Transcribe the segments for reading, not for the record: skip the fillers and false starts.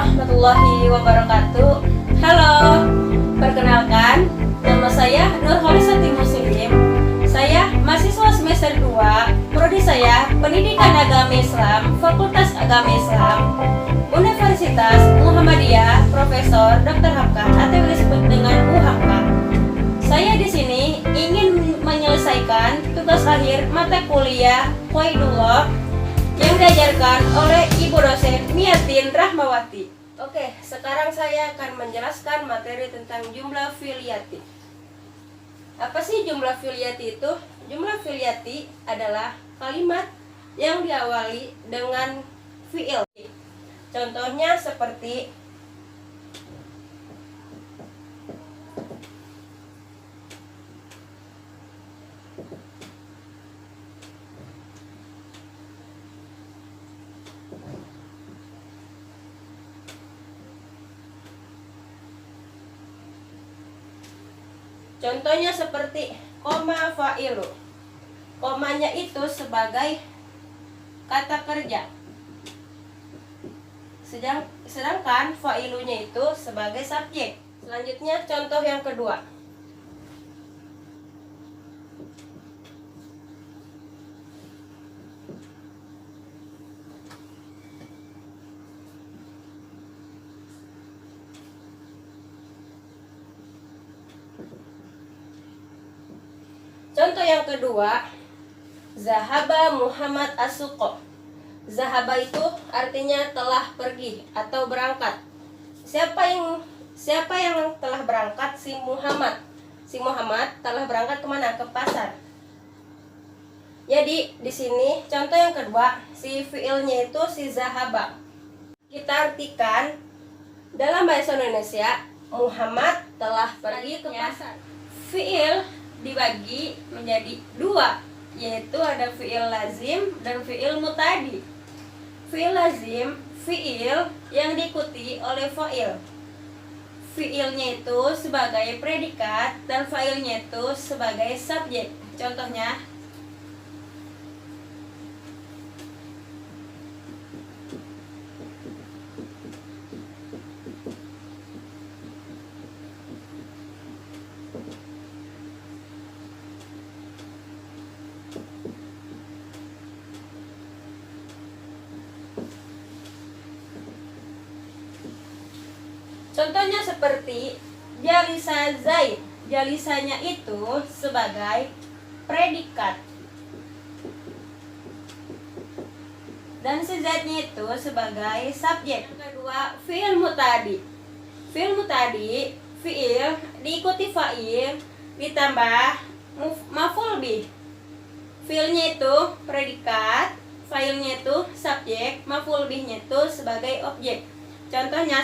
warahmatullahi wabarakatuh. Halo, perkenalkan, nama saya Nurholisati Muslim. Saya mahasiswa semester 2, prodi saya Pendidikan Agama Islam, Fakultas Agama Islam, Universitas Muhammadiyah, Profesor Dr. Hamka atau disebut dengan UHAMKA. Saya di sini ingin menyelesaikan tugas akhir mata kuliah Qaidullah yang diajarkan oleh Ibu dosen Miatin Rahmawati. Oke, sekarang saya akan menjelaskan materi tentang jumlah fi'liyati. Apa sih jumlah fi'liyati itu? Jumlah fi'liyati adalah kalimat yang diawali dengan fi'il. Contohnya seperti koma fa'ilu. Komanya itu sebagai kata kerja. Sedangkan fa'ilunya itu sebagai subjek. Selanjutnya contoh yang kedua. Contoh yang kedua, Zahaba Muhammad as-suqa. Zahaba itu artinya telah pergi atau berangkat. Siapa yang telah berangkat? Si Muhammad. Si Muhammad telah berangkat kemana? Ke pasar. Jadi di sini contoh yang kedua, si fiilnya itu si zahaba. Kita artikan dalam bahasa Indonesia, Muhammad telah pergi ke pasar. Fiil dibagi menjadi dua, yaitu ada fiil lazim dan fiil mutadi. Fiil lazim, fiil yang diikuti oleh fa'il. Fiilnya itu sebagai predikat dan fa'ilnya itu sebagai subjek. Contohnya Contohnya seperti jalisa Zaid. Jalisanya itu sebagai predikat dan si Zaidnya itu sebagai subjek. Yang kedua, fi'il mutadi. Fi'il mutadi, fi'il diikuti fa'il ditambah maf'ul bih. Fi'ilnya itu predikat, fa'ilnya itu subjek, maf'ul bihnya itu sebagai objek. Contohnya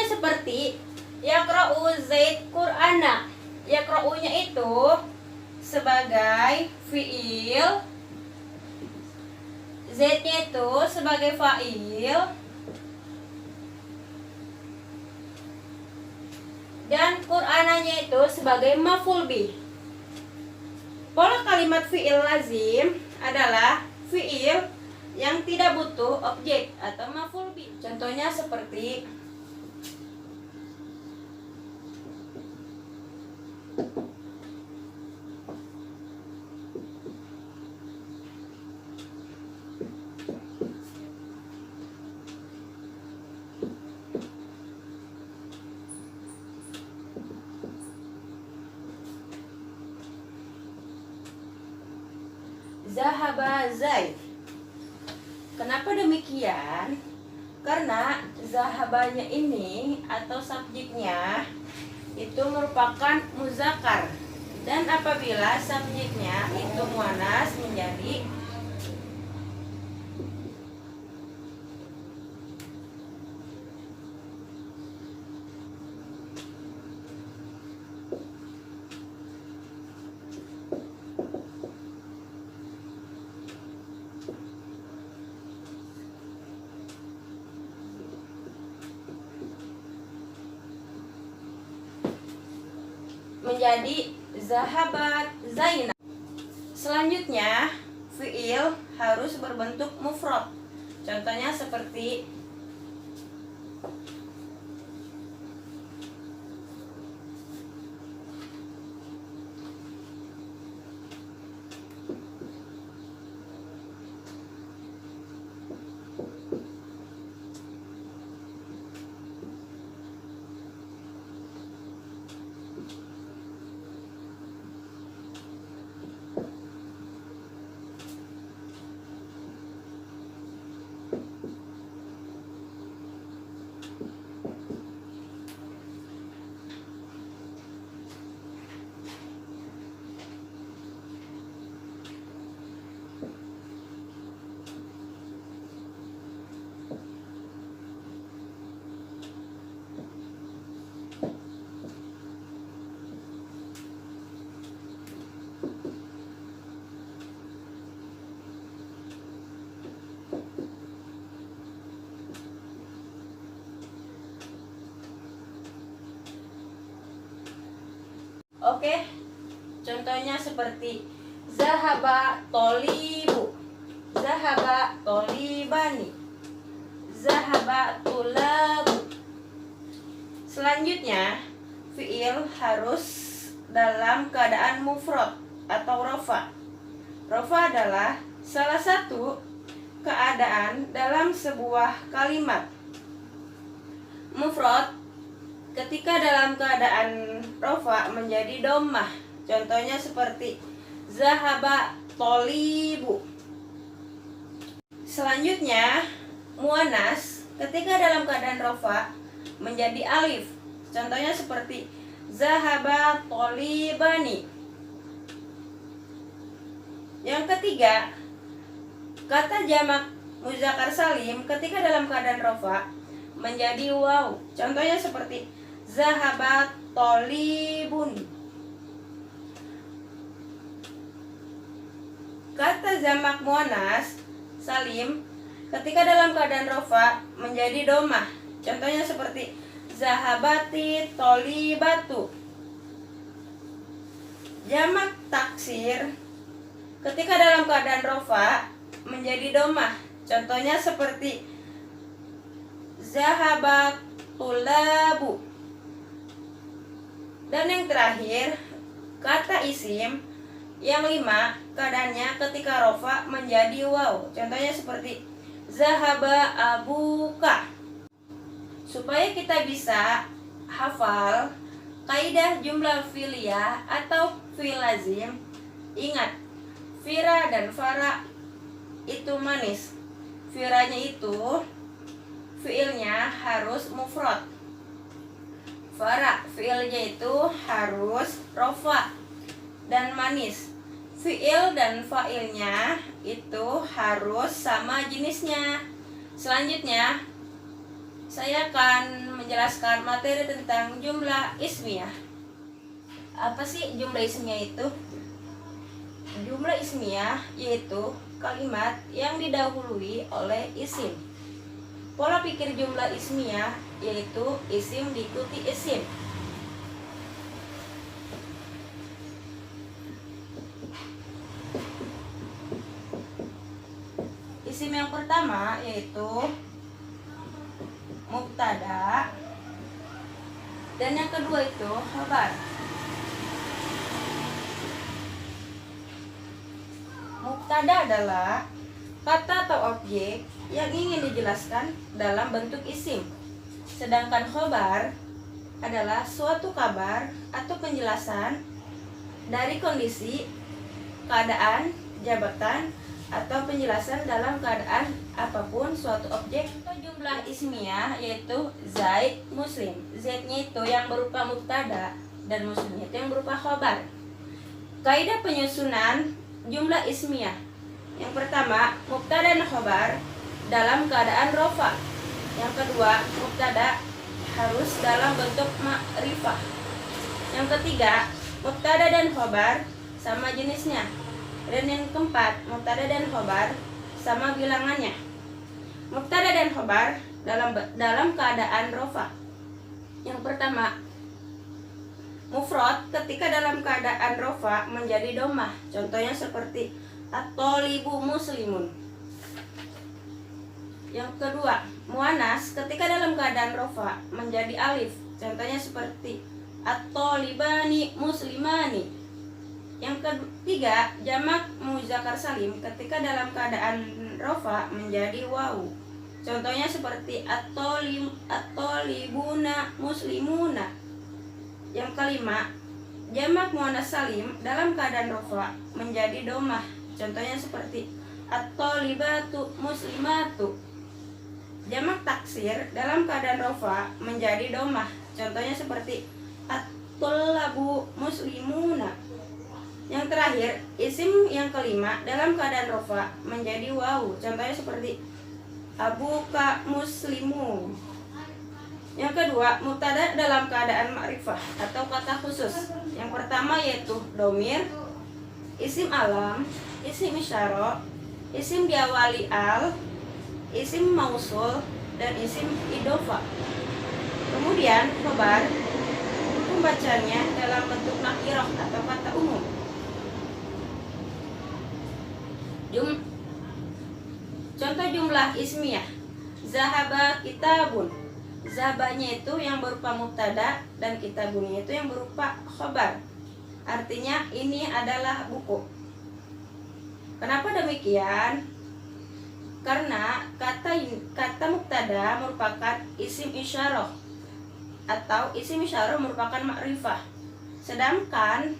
seperti yaqra'u Zaid Qur'ana. Yaqra'unya itu sebagai fi'il, Zaidnya itu sebagai fa'il, dan Qur'ananya itu sebagai maf'ul bih. Pola kalimat fi'il lazim adalah fi'il yang tidak butuh objek atau maf'ul bih. Contohnya seperti Zahaba Zaid. Kenapa demikian? Karena zahabanya ini atau subjeknya itu merupakan muzakkar. Dan apabila subjeknya itu muannas menjadi zahabat Zainab. Selanjutnya, fiil harus berbentuk mufrad. Contohnya seperti Oke, contohnya seperti zahaba tolibu, zahaba tolibani, zahaba tulabu. Selanjutnya, fiil harus dalam keadaan mufrad atau rofa. Rofa adalah salah satu keadaan dalam sebuah kalimat. Mufrad ketika dalam keadaan rofa menjadi dommah. Contohnya seperti zahaba tolibu. Selanjutnya, muannas ketika dalam keadaan rofa menjadi alif. Contohnya seperti zahaba tolibani. Yang ketiga, kata jamak muzakkar salim ketika dalam keadaan rofa menjadi waw. Contohnya seperti zahabat tolibun. Kata jamak muannas salim ketika dalam keadaan rofa menjadi domah. Contohnya seperti zahabati tolibatu. Jamak taksir ketika dalam keadaan rofa menjadi domah. Contohnya seperti zahabat tulabu. Dan yang terakhir, kata isim yang 5 keadaannya ketika rofa menjadi waw. Contohnya seperti zahaba abuka. Supaya kita bisa hafal kaidah jumlah fi'liyah atau fi'il lazim, ingat, fira dan fara itu manis. Firanya itu fiilnya harus mufrad. Fara fiilnya itu harus rofa dan manis. Fiil dan fa'ilnya itu harus sama jenisnya. Selanjutnya, saya akan menjelaskan materi tentang jumlah ismiyah. Apa sih jumlah ismiyah itu? Jumlah ismiyah yaitu kalimat yang didahului oleh isim. Pola pikir jumlah ismiyah yaitu isim diikuti isim. Isim yang pertama yaitu mubtada, dan yang kedua itu khabar. Mubtada adalah kata atau objek yang ingin dijelaskan dalam bentuk isim. Sedangkan khobar adalah suatu kabar atau penjelasan dari kondisi, keadaan, jabatan, atau penjelasan dalam keadaan apapun suatu objek. Atau jumlah ismiyah yaitu Zaid Muslim. Zaidnya itu yang berupa mubtada dan Muslimnya itu yang berupa khobar. Kaidah penyusunan jumlah ismiyah. Yang pertama, mubtada dan khobar dalam keadaan rofa. Yang kedua, mubtada harus dalam bentuk ma'rifah. Yang ketiga, mubtada dan khobar sama jenisnya. Dan yang keempat, mubtada dan khobar sama bilangannya. Mubtada dan khobar dalam keadaan rofa. Yang pertama, mufrad ketika dalam keadaan rofa menjadi domah. Contohnya seperti at-thalibu muslimun. Yang kedua, muannas ketika dalam keadaan rofa menjadi alif. Contohnya seperti at-thalibani muslimani. Yang ketiga, jamak muzakkar salim ketika dalam keadaan rofa menjadi wawu. Contohnya seperti at-thalibuna muslimuna. Yang kelima, jamak muannas salim dalam keadaan rofa menjadi domah. Contohnya seperti at-thalibatu muslimatu. Jamak taksir dalam keadaan rofa menjadi domah. Contohnya seperti at-thullabu muslimuna. Yang terakhir, isim yang kelima dalam keadaan rofa menjadi wawu. Contohnya seperti abuka muslimu. Yang kedua, mubtada dalam keadaan ma'rifah atau kata khusus. Yang pertama yaitu domir, isim alam, isim isyarah, isim diawali al, isim mausul, dan isim idofah. Kemudian khobar membacanya dalam bentuk nakirah atau kata umum. Contoh jumlah ismiyah. Zahaba kitabun. Zahabanya itu yang berupa mubtada dan kitabunnya itu yang berupa khobar. Artinya ini adalah buku. Kenapa demikian? Karena kata mubtada merupakan isim isyarah atau isim isyarah merupakan ma'rifah. Sedangkan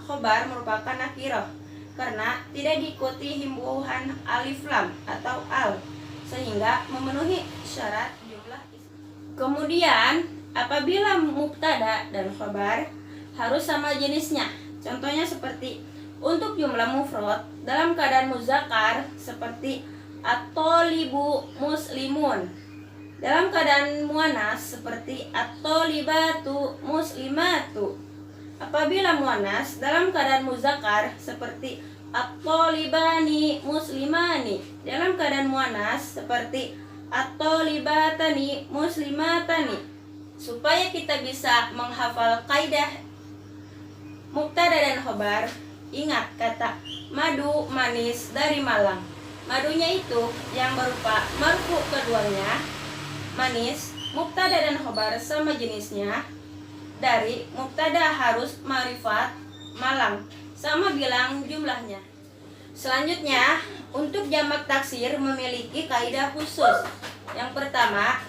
khobar merupakan nakirah karena tidak diikuti himbuhan alif lam atau al sehingga memenuhi syarat jumlah isim. Kemudian apabila mubtada dan khobar harus sama jenisnya. Contohnya seperti untuk jumlah mufrad dalam keadaan muzakkar seperti at-thalibu muslimun. Dalam keadaan muannas seperti at-thalibatu muslimatu. Apabila muannas dalam keadaan muzakkar seperti at-thalibani muslimani. Dalam keadaan muannas seperti at-thalibatani muslimatani. Supaya kita bisa menghafal kaidah mubtada dan khobar, ingat kata madu manis dari Malang. Madunya itu yang berupa marfu keduanya, manis, mubtada dan khobar sama jenisnya. Dari mubtada harus ma'rifat, Malang sama bilang jumlahnya. Selanjutnya, untuk jamak taksir memiliki kaidah khusus. Yang pertama,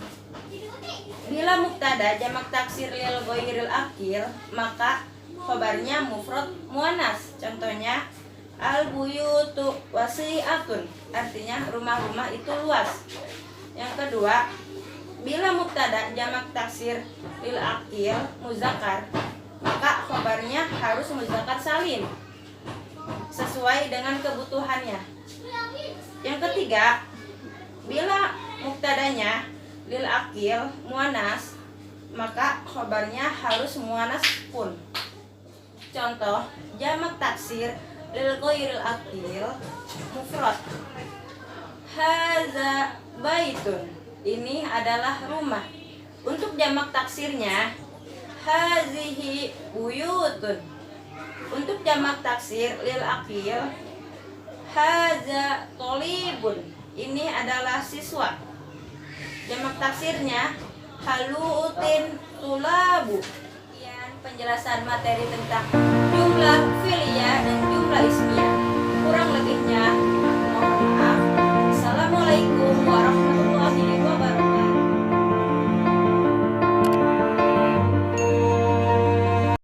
bila mubtada jamak taksir lil ghairil akil, maka khobarnya mufrad muannas. Contohnya al-buyutu wasi'atun, artinya rumah-rumah itu luas. Yang kedua, bila mubtada jamak taksir lil akil muzakkar, maka khobarnya harus muzakkar salim sesuai dengan kebutuhannya. Yang ketiga, bila mubtadanya lil akil muannas, maka khobarnya harus muannas pun. Contoh jamak taksir lil ghairil akil mufrad haza baitun, ini adalah rumah. Untuk jamak taksirnya hazihi buyutun. Untuk jamak taksir lil akil haza tolibun, ini adalah siswa. Jamak taksirnya halutin tulabu. Sekian penjelasan materi tentang jumlah